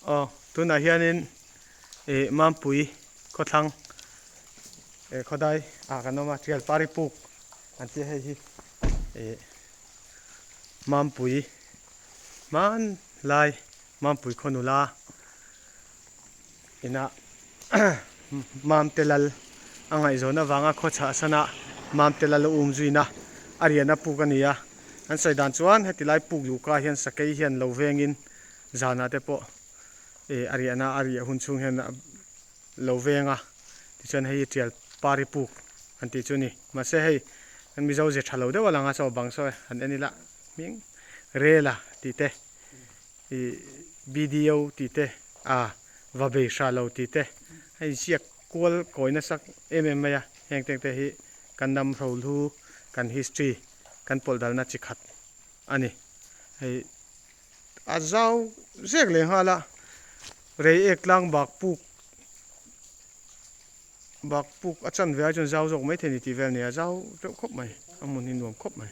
tu na hianin mam pui ko thang khodai kanoma trial pari puk anti hei hi mam pui man lai mam pui khonula ina mam telal angai zona wanga khocha sana mam telal umzuina ariana pukania an saidan chuan hetilai puklu ka hian sakei hian lovengin zana te po ariana aria hunchung hian lovenga tichuan hei trial pari puk anti chuni mase hei an mizo je thalo de wala nga chaw bangso an enila ming rela tite video tite vabe shalo tite hei siak kol koina sak maya heng teng te hi kanam rolu kan history kan poldalna chikhat ani hei azau zek le hala rei eklang bak puk achan ve chon zau jok mai theni ti vel ne zau khop mai amun hin nuam khop mai